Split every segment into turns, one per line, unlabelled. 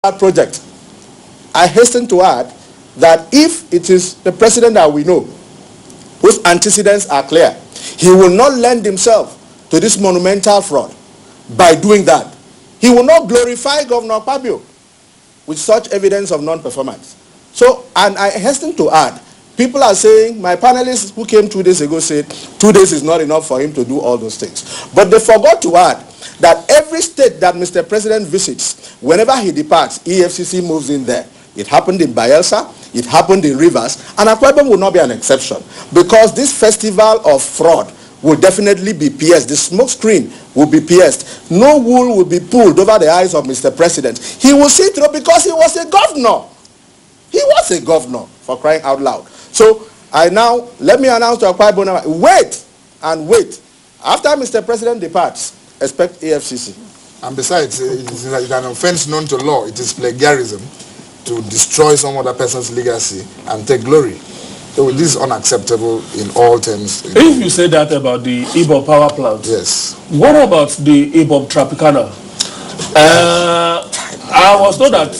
project. I hasten to add that if it is the president that we know, whose antecedents are clear, he will not lend himself to this monumental fraud by doing that. He will not glorify Governor Akpabio with such evidence of non-performance. So, and I hasten to add, people are saying, my panelists who came 2 days ago said 2 days is not enough for him to do all those things. But they forgot to add that every state that Mr. President visits, whenever he departs, EFCC moves in there. It happened in Bayelsa, it happened in Rivers, and Akwa Ibom will not be an exception, because this festival of fraud will definitely be pierced. The smoke screen will be pierced. No wool will be pulled over the eyes of Mr. President. He will see through because he was a governor. He was a governor, for crying out loud. So let me announce to Akwa Ibom, wait and wait. After Mr. President departs, expect AFCC.
And besides, it is an offense known to law. It is plagiarism to destroy some other person's legacy and take glory. So this is unacceptable in all terms.
If you say that about the Ibom power plant,
yes.
What about the Ibom Tropicana? I was told that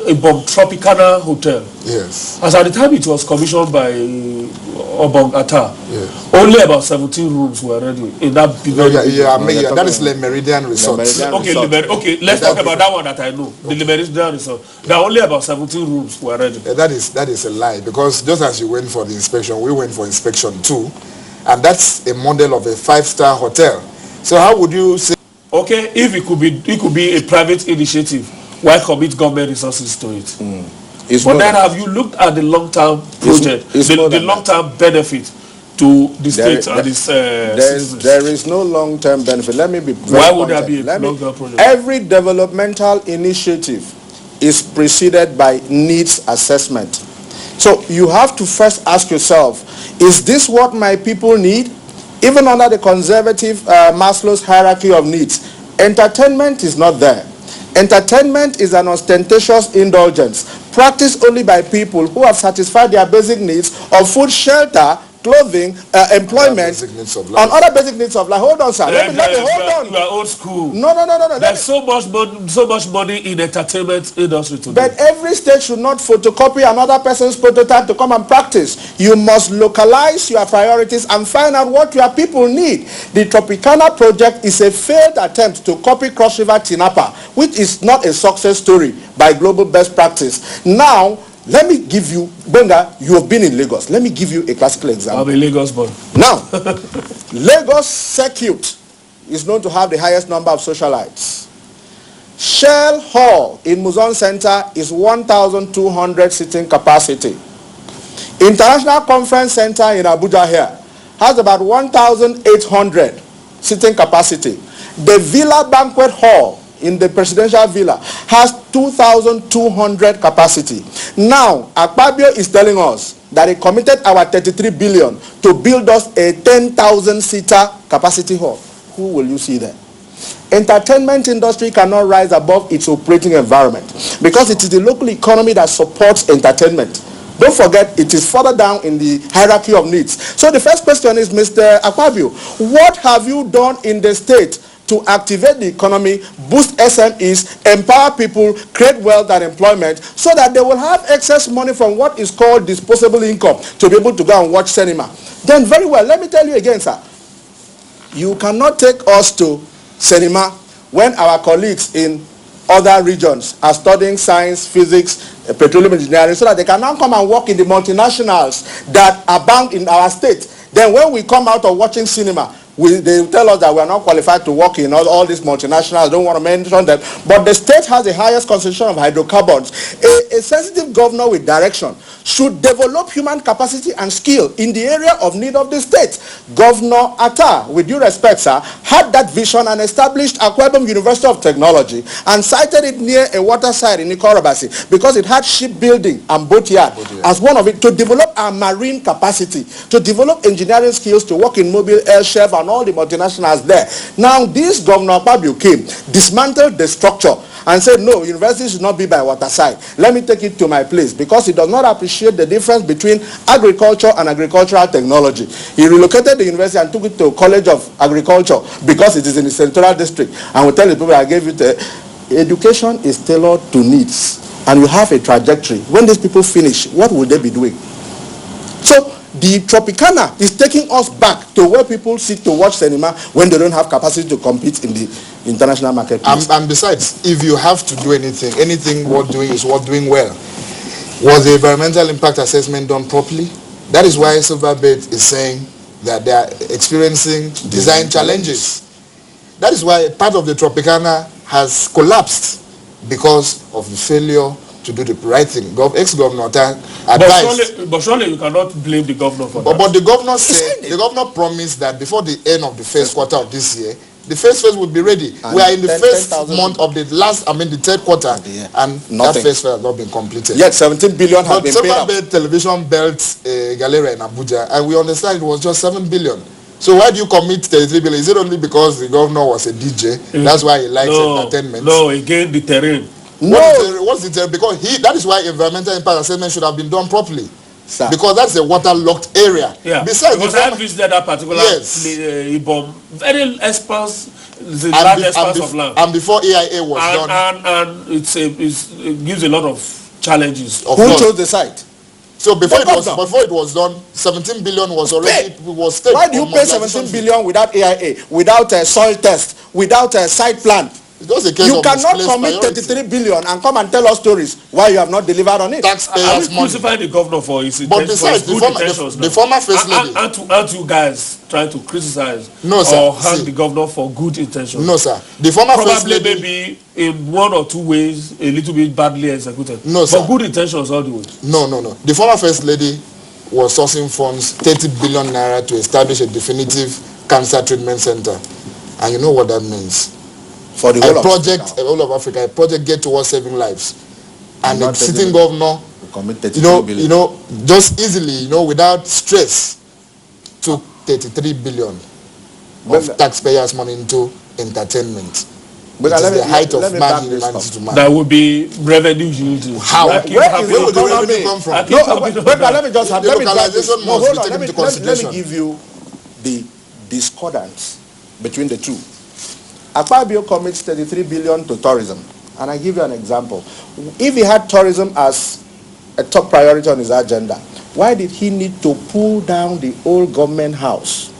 Ibom Tropicana Hotel.
Yes.
As at the time it was commissioned by Obong Atta.
Yes.
Only about 17 rooms were ready in that big.
That is Le Meridian Resort.
Okay, let's talk about that one that I know. Okay. The Le Meridian Resort. There are only about 17 rooms were ready.
That is a lie, because just as you went for the inspection, we went for inspection too, and that's a model of a 5-star hotel. So how would you say?
Okay, if it could be a private initiative, why commit government resources to it? But then have you looked at the long-term project, the long-term benefit to the state and its citizens?
There is no long-term benefit. Let me be very
Why would there be a long-term project?
Every developmental initiative is preceded by needs assessment. So you have to first ask yourself, is this what my people need? Even under the conservative Maslow's hierarchy of needs, entertainment is not there. Entertainment is an ostentatious indulgence practiced only by people who have satisfied their basic needs of food, shelter, clothing, employment, and other basic needs of life. Hold on, sir. Let me hold on.
You are old school.
No.
There's so much money in entertainment industry today.
But every state should not photocopy another person's prototype to come and practice. You must localize your priorities and find out what your people need. The Tropicana project is a failed attempt to copy Cross River Tinapa, which is not a success story by global best practice. Now, let me give you, Benga, you have been in Lagos. Let me give you a classical example.
I'm a Lagos born.
Now, Lagos Circuit is known to have the highest number of socialites. Shell Hall in Muzon Center is 1,200 seating capacity. International Conference Center in Abuja here has about 1,800 seating capacity. The Villa Banquet Hall in the presidential villa has 2,200 capacity. Now, Akpabio is telling us that he committed our 33 billion to build us a 10,000-seater capacity hall. Who will you see there? Entertainment industry cannot rise above its operating environment because it is the local economy that supports entertainment. Don't forget, it is further down in the hierarchy of needs. So the first question is, Mr. Akpabio, what have you done in the state to activate the economy, boost SMEs, empower people, create wealth and employment, so that they will have excess money from what is called disposable income to be able to go and watch cinema? Then very well, let me tell you again, sir. You cannot take us to cinema when our colleagues in other regions are studying science, physics, petroleum engineering, so that they can now come and work in the multinationals that abound in our state. Then when we come out of watching cinema, they tell us that we are not qualified to work in all these multinationals. I don't want to mention them. But the state has the highest concentration of hydrocarbons. A sensitive governor with direction should develop human capacity and skill in the area of need of the state. Governor Atta, with due respect, sir, had that vision and established Akwa Ibom University of Technology and sited it near a waterside in Ikorobasi because it had shipbuilding and boatyard as one of it, to develop our marine capacity, to develop engineering skills, to work in mobile air chef and all the multinationals there. Now, this Governor Akpabio came, dismantled the structure, and said, no, university should not be by waterside. Let me take it to my place, because he does not appreciate the difference between agriculture and agricultural technology. He relocated the university and took it to College of Agriculture because it is in the Central District. And we tell the people, I gave it education is tailored to needs, and you have a trajectory. When these people finish, what will they be doing? So the Tropicana is taking us back to where people sit to watch cinema when they don't have capacity to compete in the international marketplace.
And besides, if you have to do anything worth doing is worth doing well. Was the environmental impact assessment done properly? That is why Silverbait is saying that they are experiencing design challenges. That is why part of the Tropicana has collapsed because of the failure to do the right thing. Ex-governor advised.
But surely you cannot blame the governor for that.
But the governor said, the governor promised that before the end of the first quarter of this year, the first phase would be ready. We are in the first month of the third quarter, and that first phase has not been completed.
Yet 17 billion has been paid out.
But television built Galleria in Abuja, and we understand it was just 7 billion. So why do you commit 33 billion? Is it only because the governor was a DJ? That's why he likes entertainment?
No, again the terrain.
What's the terrain? Because that is why environmental impact assessment should have been done properly. Sir. Because that's a waterlogged area.
Yeah. Besides, because I visited that particular Ibom, very expanse, the large expanse of land.
And before AIA was done.
And it gives a lot of challenges.
Who chose the site?
So before it was done, 17 billion was already was.
Why do you pay 17 billion without AIA, without a soil test, without a site plan? You cannot commit 33 billion and come and tell us stories why you have not delivered on it.
Taxpayers' money.
Crucify the governor for his
intentions. But besides, the former first lady.
Aren't you guys trying to criticize
or
hang the governor for good intentions?
No, sir. The former first lady.
Probably maybe in one or two ways a little bit badly executed.
No, sir.
But good intentions all the way.
No. The former first lady was sourcing funds, 30 billion naira, to establish a definitive cancer treatment center. And you know what that means?
For the
whole of Africa, a project get towards saving lives, and the sitting governor, just easily, without stress, took 33 billion of taxpayers' money into entertainment. But it is the height of man's humanity to man.
That would be revenue yielding.
How? Where would the revenue come from?
Let me give you the discordance between the two. Akwa Ibom commits 33 billion to tourism. And I give you an example. If he had tourism as a top priority on his agenda, why did he need to pull down the old government house?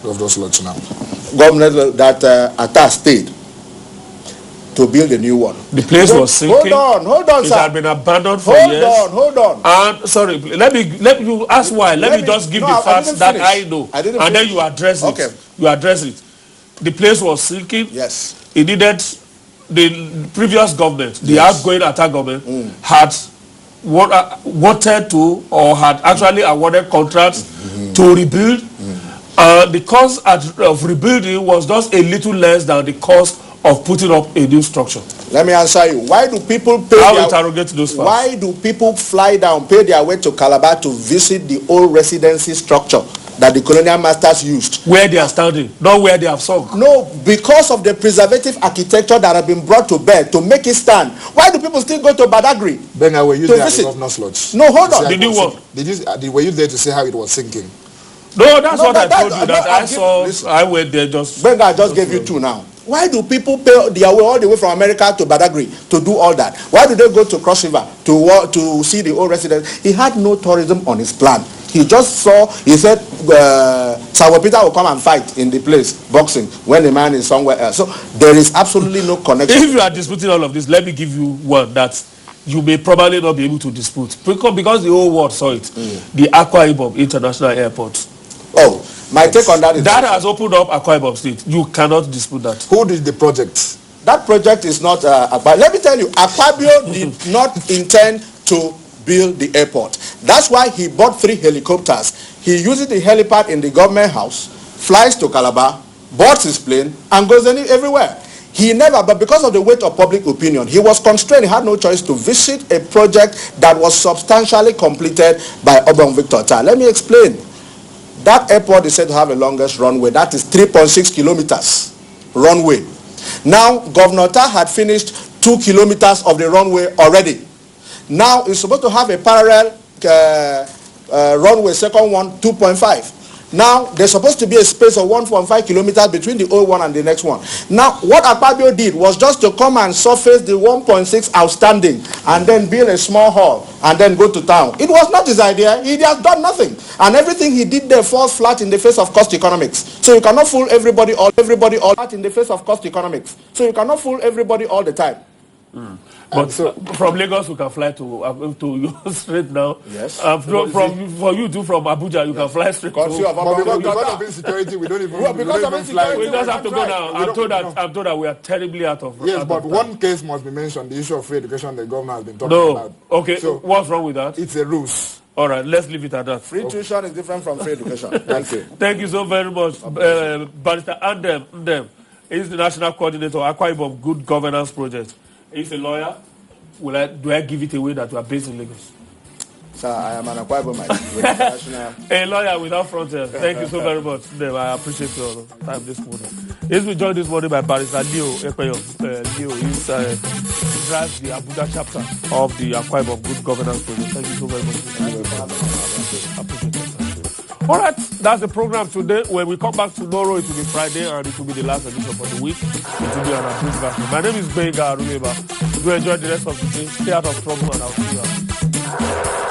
Governor's Lodge now.
Governor that Atta stayed to build a new one.
The place was sinking.
Hold on,
it
sir.
It had been abandoned for years.
Hold on.
And sorry, let you ask why. Let me just give the facts that I know. And then you address it. Okay. You address it. The place was sinking.
Yes.
It needed the previous government, the outgoing Atta government, had wanted to or had actually awarded contracts to rebuild. The cost of rebuilding was just a little less than the cost of putting up a new structure.
Let me answer you. Why do people pay Why do people fly down, pay their way to Calabar to visit the old residency structure that the colonial masters used?
Where they are standing, not where they have sunk.
No, because of the preservative architecture that has been brought to bear to make it stand. Why do people still go to Badagry?
Benga, were you there at the Governor's Lodge?
No, hold on.
Were you there to see how it was sinking?
No, that's what I told you. I went there just.
Benga, I just gave you two now. Why do people pay their way all the way from America to Badagry to do all that? Why do they go to Cross River to see the old residents? He had no tourism on his plan. He just saw, he said, Sawa Peter will come and fight in the place, boxing, when the man is somewhere else. So there is absolutely no connection.
If you are disputing all of this, let me give you one that you may probably not be able to dispute. Because the whole world saw it. The Akwa Ibom International Airport.
Oh, my take on that is
that has opened up Akwa Ibom State. You cannot dispute that.
Who did the project?
That project is not Akwa. Let me tell you, Akwa Ibom did not intend to build the airport. That's why he bought 3 helicopters. He uses the helipad in the government house, flies to Calabar, boards his plane, and goes everywhere. He never, but because of the weight of public opinion, he was constrained. He had no choice to visit a project that was substantially completed by Obong Victor Tal. Let me explain. That airport is said to have the longest runway. That is 3.6 kilometers runway. Now, Governor Tal had finished 2 kilometers of the runway already. Now, it's supposed to have a parallel runway, second one, 2.5. Now, there's supposed to be a space of 1.5 kilometers between the old one and the next one. Now, what Akwa Ibom did was just to come and surface the 1.6 outstanding and then build a small hall and then go to town. It was not his idea. He has done nothing. And everything he did there falls flat in the face of cost economics. So you cannot fool everybody all flat in the face of cost economics. So you cannot fool everybody all the time.
But from Lagos, you can fly to straight now.
Yes.
For you too, from Abuja, you can fly straight to.
Because of insecurity, we don't even. Fly.
We just have to go now. I'm told that we are terribly out of.
Yes, but one case must be mentioned: the issue of free education the governor has been talking about.
Okay. So what's wrong with that?
It's a ruse.
All right, let's leave it at that.
Free tuition is different from free education. Thank you.
Thank you so very much, Barrister Andem Ndem. He's the national coordinator of Akwa Ibom Good Governance Project. He's a lawyer. Do I give it away that you are based in Lagos?
Sir, I am an Akwa Ibomite.
A lawyer without frontiers. Thank you so very much. I appreciate your time this morning. He's been joined this morning by Barrister Ekpenyong. Leo drives the Abuja chapter of the Akwa Ibom Good Governance Project. Thank you so very much. Thank you for having me. I appreciate it. All right, that's the program today. When we come back tomorrow, it will be Friday and it will be the last edition for the week. It will be an approved version. My name is Benga Aruleba. Do enjoy the rest of the day. Stay out of trouble and I'll see you.